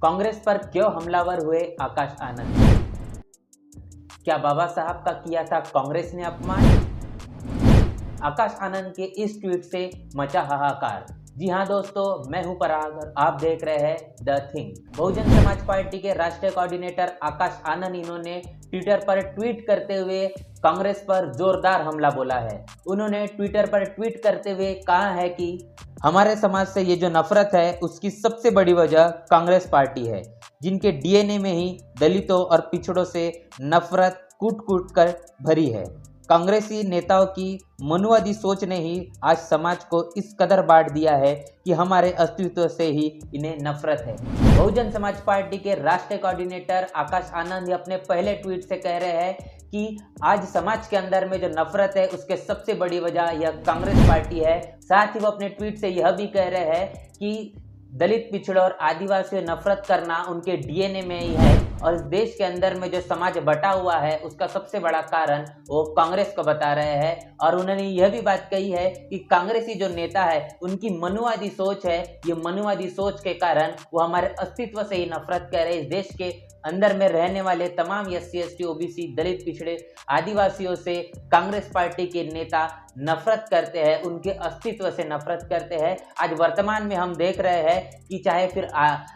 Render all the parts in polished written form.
कांग्रेस पर क्यों हमलावर हुए आकाश आनंद? क्या बाबा साहब का किया था कांग्रेस ने अपमान? आकाश आनंद के इस ट्वीट से मचा हाहाकार। जी हां दोस्तों, मैं हूं पराग और आप देख रहे हैं the thing. Bahujan Samaj party के राष्ट्रीय कोऑर्डिनेटर आकाश आनंद इन्होंने ट्विटर पर ट्वीट करते हुए कांग्रेस पर जोरदार हमला बोला है। उन्होंने ट्विटर पर ट्वीट करते हुए कहा है कि हमारे समाज से ये जो नफरत है उसकी सबसे बड़ी वजह कांग्रेस पार्टी है, जिनके डीएनए में ही दलितों और पिछड़ों से नफरत कूट कूट कर भरी है। कांग्रेसी नेताओं की मनुवादी सोच ने ही आज समाज को इस कदर बांट दिया है कि हमारे अस्तित्व से ही इन्हें नफरत है। बहुजन समाज पार्टी के राष्ट्रीय कोऑर्डिनेटर आकाश आनंद अपने पहले ट्वीट से कह रहे हैं कि आज समाज के अंदर में जो नफरत है उसके सबसे बड़ी वजह यह कांग्रेस पार्टी है। साथ ही वो अपने ट्वीट से यह भी कह रहे हैं कि दलित, पिछड़ों और आदिवासियों नफरत करना उनके डीएनए में ही है और इस देश के अंदर में जो समाज बटा हुआ है उसका सबसे बड़ा कारण वो कांग्रेस को बता रहे हैं। और उन्होंने यह भी बात कही है कि कांग्रेसी जो नेता है उनकी मनुवादी सोच है, ये मनुवादी सोच के कारण वो हमारे अस्तित्व से ही नफरत कर रहे हैं। इस देश के अंदर में रहने वाले तमाम एससी, एसटी, ओबीसी, दलित, पिछड़े, आदिवासियों से कांग्रेस पार्टी के नेता नफरत करते हैं, उनके अस्तित्व से नफरत करते हैं। आज वर्तमान में हम देख रहे हैं कि चाहे फिर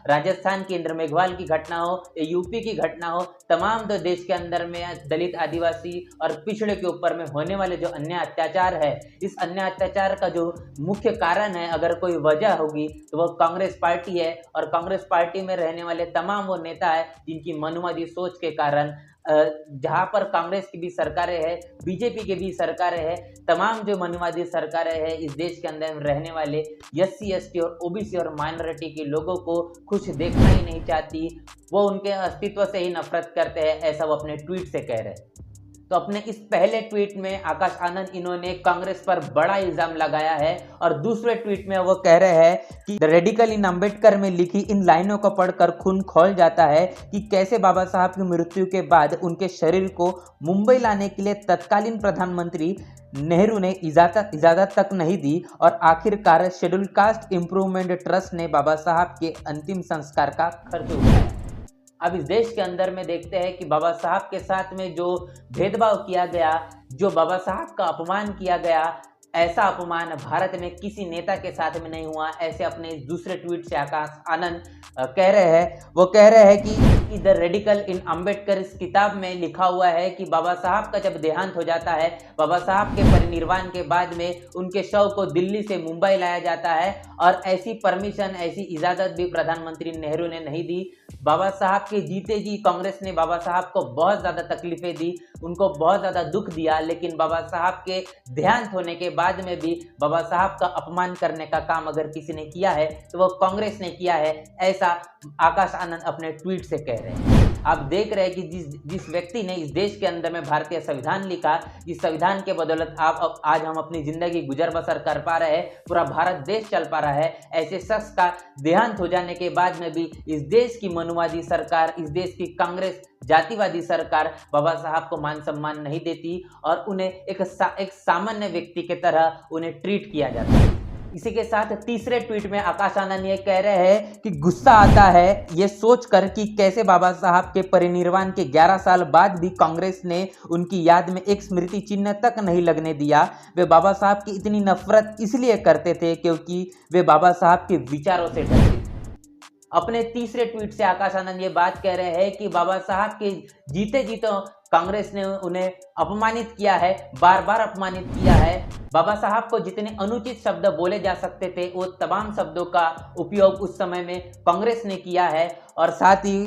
राजस्थान के इंद्र मेघवाल की घटना हो या यूपी की घटना हो, तमाम तो देश के अंदर में दलित, आदिवासी और पिछड़े के ऊपर में होने वाले जो अन्याय अत्याचार है, इस अन्याय अत्याचार का जो मुख्य कारण है, अगर कोई वजह होगी तो वह कांग्रेस पार्टी है। और कांग्रेस पार्टी में रहने वाले तमाम वो नेता है जिनकी मनुवादी सोच के कारण जहां पर कांग्रेस की भी सरकारें हैं, बीजेपी की भी सरकारें हैं, तमाम जो मनुवादी सरकारें हैं इस देश के अंदर रहने वाले एससी, एसटी और ओबीसी और माइनॉरिटी के लोगों को खुश देखना ही नहीं चाहती, वो उनके अस्तित्व से ही नफरत करते हैं, ऐसा वो अपने ट्वीट से कह रहे हैं। तो अपने इस पहले ट्वीट में आकाश आनंद इन्होंने कांग्रेस पर बड़ा इल्जाम लगाया है और दूसरे ट्वीट में वो कह रहे हैं कि द रेडिकल इन अंबेडकर में लिखी इन लाइनों को पढ़कर खून खौल जाता है कि कैसे बाबा साहब की मृत्यु के बाद उनके शरीर को मुंबई लाने के लिए तत्कालीन प्रधानमंत्री नेहरू ने इजाजत तक नहीं दी और आखिरकार शेड्यूल कास्ट इंप्रूवमेंट ट्रस्ट ने बाबा साहब के अंतिम संस्कार का खर्च उठाया। अब इस देश के अंदर में देखते हैं कि बाबा साहब के साथ में जो भेदभाव किया गया, जो बाबा साहब का अपमान किया गया, ऐसा अपमान भारत में किसी नेता के साथ में नहीं हुआ। ऐसे अपने दूसरे ट्वीट से आकाश आनंद कह रहे हैं। वो कह रहे हैं कि द रेडिकल इन अंबेडकर इस किताब में लिखा हुआ है कि बाबा साहब का जब देहांत हो जाता है, बाबा साहब के परिनिर्वाण के बाद में उनके शव को दिल्ली से मुंबई लाया जाता है और ऐसी परमिशन, ऐसी इजाज़त भी प्रधानमंत्री नेहरू ने नहीं दी। बाबा साहब के जीते जी कांग्रेस ने बाबा साहब को बहुत ज़्यादा तकलीफें दी, उनको बहुत ज़्यादा दुख दिया, लेकिन बाबा साहब के देहांत होने के बाद में भी बाबा साहब का अपमान करने का काम अगर किसी ने किया है तो वो कांग्रेस ने किया है, ऐसा आकाश आनंद अपने ट्वीट से कह रहे हैं। आप देख रहे हैं कि जिस व्यक्ति ने इस देश के अंदर में भारतीय संविधान लिखा, जिस संविधान के बदौलत आज हम अपनी जिंदगी गुजर बसर कर पा रहे हैं, पूरा भारत देश चल पा रहा है, ऐसे शख्स का देहांत हो जाने के बाद में भी इस देश की मनुवादी सरकार, इस देश की कांग्रेस जातिवादी सरकार बाबा साहब को मान सम्मान नहीं देती और उन्हें एक सामान्य व्यक्ति की तरह उन्हें ट्रीट किया जाता है। इसी के साथ तीसरे ट्वीट में आकाश आनंद ये कह रहे हैं कि गुस्सा आता है ये सोचकर कि कैसे बाबा साहब के परिनिर्वाण के 11 साल बाद भी कांग्रेस ने उनकी याद में एक स्मृति चिन्ह तक नहीं लगने दिया। वे बाबा साहब की इतनी नफरत इसलिए करते थे क्योंकि वे बाबा साहब के विचारों से डरते थे। अपने तीसरे ट्वीट से आकाश आनंद ये बात कह रहे हैं कि बाबा साहब के जीते कांग्रेस ने उन्हें अपमानित किया है, बार बार अपमानित किया है। बाबा साहब को जितने अनुचित शब्द बोले जा सकते थे वो तमाम शब्दों का उपयोग उस समय में कांग्रेस ने किया है। और साथ ही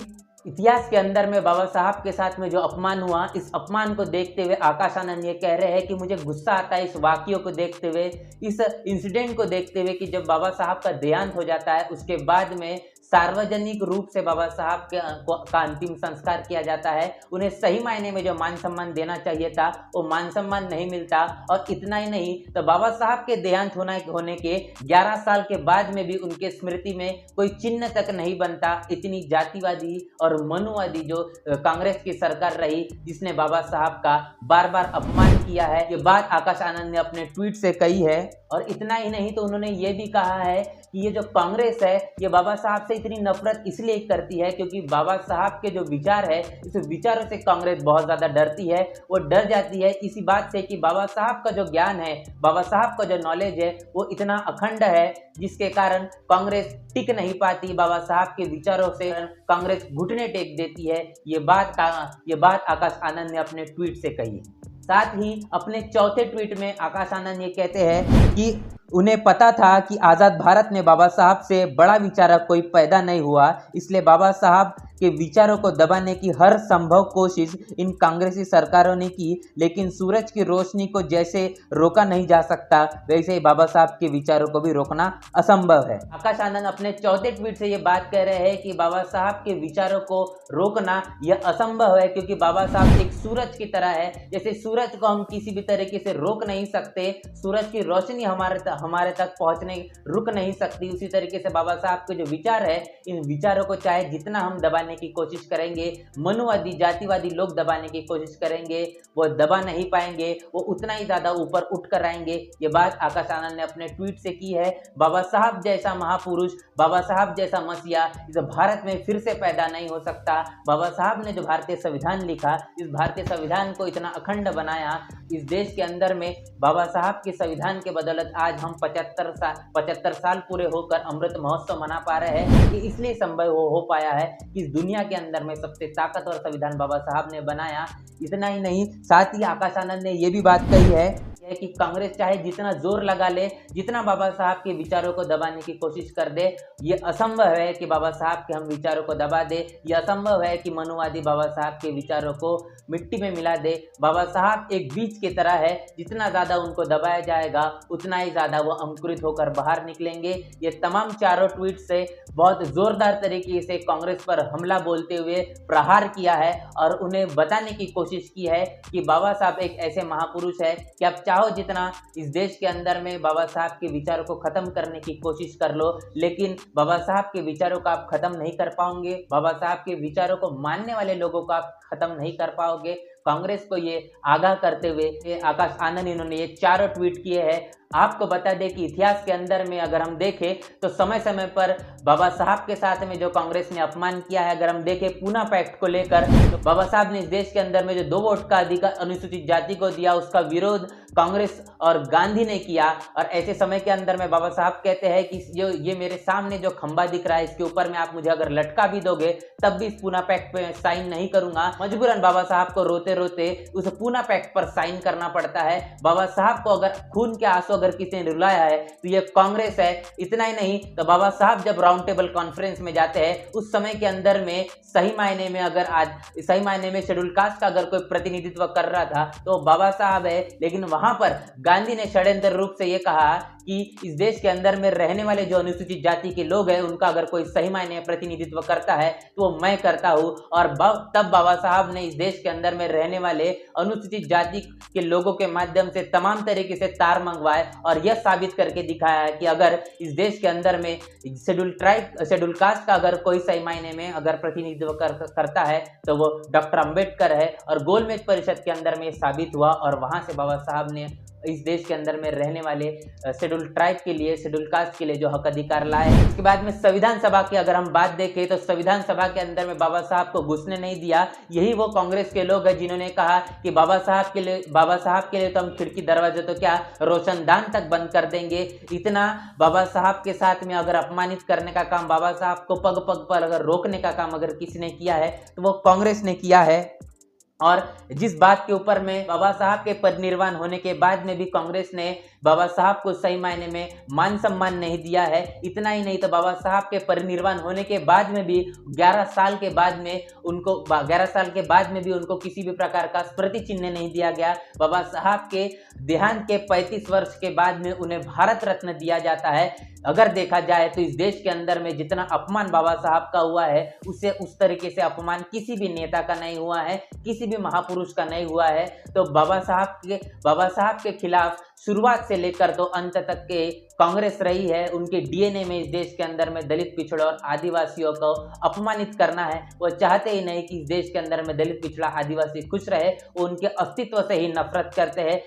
इतिहास के अंदर में बाबा साहब के साथ में जो अपमान हुआ, इस अपमान को देखते हुए आकाश आनंद ये कह रहे हैं कि मुझे गुस्सा आता है इस वाक्यों को देखते हुए, इस इंसिडेंट को देखते हुए कि जब बाबा साहब का देहांत हो जाता है उसके बाद में सार्वजनिक रूप से बाबा साहब का अंतिम संस्कार किया जाता है, उन्हें सही मायने में जो मान सम्मान देना चाहिए था वो मान सम्मान नहीं मिलता। और इतना ही नहीं तो बाबा साहब के देहांत होने के 11 साल के बाद में भी उनके स्मृति में कोई चिन्ह तक नहीं बनता। इतनी जातिवादी और मनुवादी जो कांग्रेस की सरकार रही जिसने बाबा साहब का बार बार अपमान किया है, ये बात आकाश आनंद ने अपने ट्वीट से कही है। और इतना ही नहीं तो उन्होंने ये भी कहा है कि ये जो कांग्रेस है ये बाबा साहब से इतनी नफरत इसलिए करती है क्योंकि बाबा साहब के जो विचार है इस विचारों से कांग्रेस बहुत ज़्यादा डरती है। वो डर जाती है इसी बात से कि बाबा साहब का जो ज्ञान है, बाबा साहब का जो नॉलेज है वो इतना अखंड है जिसके कारण कांग्रेस टिक नहीं पाती। बाबा साहब के विचारों से कांग्रेस घुटने टेक देती है। ये बात आकाश आनंद ने अपने ट्वीट से कही। साथ ही अपने चौथे ट्वीट में आकाश आनंद ये कहते हैं कि उन्हें पता था कि आज़ाद भारत में बाबा साहब से बड़ा विचारक कोई पैदा नहीं हुआ, इसलिए बाबा साहब के विचारों को दबाने की हर संभव कोशिश इन कांग्रेसी सरकारों ने की, लेकिन सूरज की रोशनी को जैसे रोका नहीं जा सकता वैसे ही बाबा साहब के विचारों को भी रोकना असंभव है। आकाश आनंद अपने चौथे ट्वीट से ये बात कह रहे हैं कि बाबा साहब के विचारों को रोकना यह असंभव है क्योंकि बाबा साहब एक सूरज की तरह है। जैसे सूरज को हम किसी भी तरीके से रोक नहीं सकते, सूरज की रोशनी हमारे तक पहुंचने रुक नहीं सकती, उसी तरीके से बाबा साहब के जो विचार है इन विचारों को चाहे जितना हम दबाने की कोशिश करेंगे, मनुवादी जातिवादी लोग दबाने की कोशिश करेंगे, वो दबा नहीं पाएंगे, वो उतना ही ज्यादा ऊपर उठ कर आएंगे। ये बात आकाश आनंद ने अपने ट्वीट से की है। बाबा साहब जैसा महापुरुष, बाबा साहब जैसा मसीहा इस भारत में फिर से पैदा नहीं हो सकता। बाबा साहब ने जो भारतीय संविधान लिखा, इस भारतीय संविधान को इतना अखंड बनाया, इस देश के अंदर में बाबा साहब के संविधान के बदौलत आज हम 75 साल पूरे होकर अमृत महोत्सव मना पा रहे हैं। ये इसलिए संभव हो पाया है कि इस दुनिया के अंदर में सबसे ताकतवर संविधान बाबा साहब ने बनाया। इतना ही नहीं, साथ ही आकाश आनंद ने ये भी बात कही है कि कांग्रेस चाहे जितना जोर लगा ले, जितना बाबा साहब के विचारों को दबाने की कोशिश कर दे, ये असंभव है कि बाबा साहब के हम विचारों को दबा दे। ये असंभव है कि मनुवादी बाबा साहब के विचारों को मिट्टी में मिला दे। बाबा साहब एक बीज की तरह है, जितना ज़्यादा उनको दबाया जाएगा उतना ही ज़्यादा वो अंकुरित होकर बाहर निकलेंगे। ये तमाम चारों ट्वीट से बहुत जोरदार तरीके से कांग्रेस पर हमला बोलते हुए प्रहार किया है और उन्हें बताने की कोशिश की है कि बाबा साहब एक ऐसे महापुरुष है कि आप चाहो जितना इस देश के अंदर में बाबा साहब के विचारों को खत्म करने की कोशिश कर लो, लेकिन बाबा साहब के विचारों को आप खत्म नहीं कर पाओगे। बाबा साहब के विचारों को मानने वाले लोगों को आप खत्म नहीं कर पाओगे। कांग्रेस को ये आगाह करते हुए आकाश आनंद इन्होंने ये चारों ट्वीट किए हैं। आपको बता दें कि इतिहास के अंदर में अगर हम देखें तो समय समय पर बाबा साहब के साथ में जो कांग्रेस ने अपमान किया है, अगर हम देखें पूना पैक्ट को लेकर, तो बाबा साहब ने इस देश के अंदर में जो 2 वोट का अधिकार अनुसूचित जाति को दिया, उसका विरोध कांग्रेस और गांधी ने किया। और ऐसे समय के अंदर में बाबा साहब कहते हैं कि ये मेरे सामने जो खंबा दिख रहा है इसके ऊपर में आप मुझे अगर लटका भी दोगे तब भी इस पूना पैक्ट पे साइन नहीं करूंगा। मजबूरन बाबा साहब को रोते रोते उस पूना पैक्ट पर साइन करना पड़ता है। बाबा साहब को अगर खून के आंसू अगर किसी ने रुलाया है तो ये कांग्रेस है। इतना ही नहीं, तो बाबा साहब जब राउंड टेबल कॉन्फ्रेंस में जाते हैं उस समय के अंदर में सही मायने में शेड्यूल कास्ट का अगर कोई प्रतिनिधित्व कर रहा था तो बाबा साहब है, लेकिन वहां पर गांधी ने षड्यंत्र रूप से ये कहा कि इस देश के अंदर में रहने वाले जो अनुसूचित जाति के लोग हैं उनका अगर कोई सही मायने में प्रतिनिधित्व करता है तो वो मैं करता हूं। और तब बाबा साहब ने इस देश के अंदर में रहने वाले अनुसूचित जाति के लोगों के माध्यम से तमाम तरीके से तार मंगवाए और यह साबित करके दिखाया है कि अगर इस देश के अंदर में शेड्यूल कास्ट का अगर कोई सही मायने में अगर प्रतिनिधित्व करता है तो वो डॉक्टर अंबेडकर है। और गोलमेज परिषद के अंदर में साबित हुआ और वहां से बाबा साहब ने इस देश के अंदर में रहने वाले शेड्यूल ट्राइब के लिए, शेड्यूल कास्ट के लिए जो हक अधिकार लाए। इसके बाद में संविधान सभा की अगर हम बात देखें तो संविधान सभा के अंदर में बाबा साहब को घुसने नहीं दिया। यही वो कांग्रेस के लोग हैं जिन्होंने कहा कि बाबा साहब के लिए तो हम खिड़की दरवाजे तो क्या रोशनदान तक बंद कर देंगे। इतना बाबा साहब के साथ में अगर अपमानित करने का काम, बाबा साहब को पग पग पर अगर रोकने का काम अगर किसी ने किया है तो वो कांग्रेस ने किया है। और जिस बात के ऊपर में बाबा साहब के परिनिर्वाण होने के बाद में भी कांग्रेस ने बाबा साहब को सही मायने में मान सम्मान नहीं दिया है। इतना ही नहीं, तो बाबा साहब के परिनिर्वाण होने के बाद में भी 11 साल के बाद में भी उनको किसी भी प्रकार का स्मृति चिन्ह नहीं दिया गया। बाबा साहब के देहांत के 35 वर्ष के बाद में उन्हें भारत रत्न दिया जाता है। अगर देखा जाए तो इस देश के अंदर में जितना अपमान बाबा साहब का हुआ है उससे उस तरीके से अपमान किसी भी नेता का नहीं हुआ है, किसी भी महापुरुष का नहीं हुआ है। तो बाबा साहब के खिलाफ शुरुआत से लेकर तो अंत तक के कांग्रेस रही है, उनके डीएनए में इस देश के अंदर में दलित पिछड़ों और आदिवासियों को अपमानित करना है। वो चाहते ही नहीं कि इस देश के अंदर में दलित पिछड़ा आदिवासी खुश रहे, वो उनके अस्तित्व से ही नफरत करते हैं।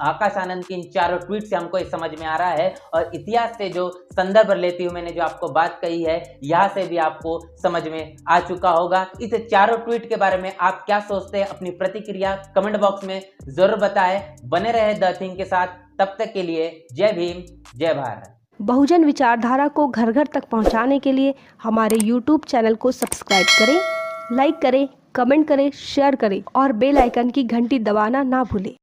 आकाश आनंद की इन चारों ट्वीट से हमको ये समझ में आ रहा है, और इतिहास से जो संदर्भ लेती हूँ मैंने जो आपको बात कही है, यहाँ से भी आपको समझ में आ चुका होगा। इस चारों ट्वीट के बारे में आप क्या सोचते हैं? अपनी प्रतिक्रिया कमेंट बॉक्स में जरूर बताएं। बने रहे द थिंग के साथ, तब तक के लिए जय भीम, जय भारत। बहुजन विचारधारा को घर घर तक पहुंचाने के लिए हमारे YouTube चैनल को सब्सक्राइब करें, लाइक करें, कमेंट करें, शेयर करें और बेल आइकन की घंटी दबाना ना भूलें।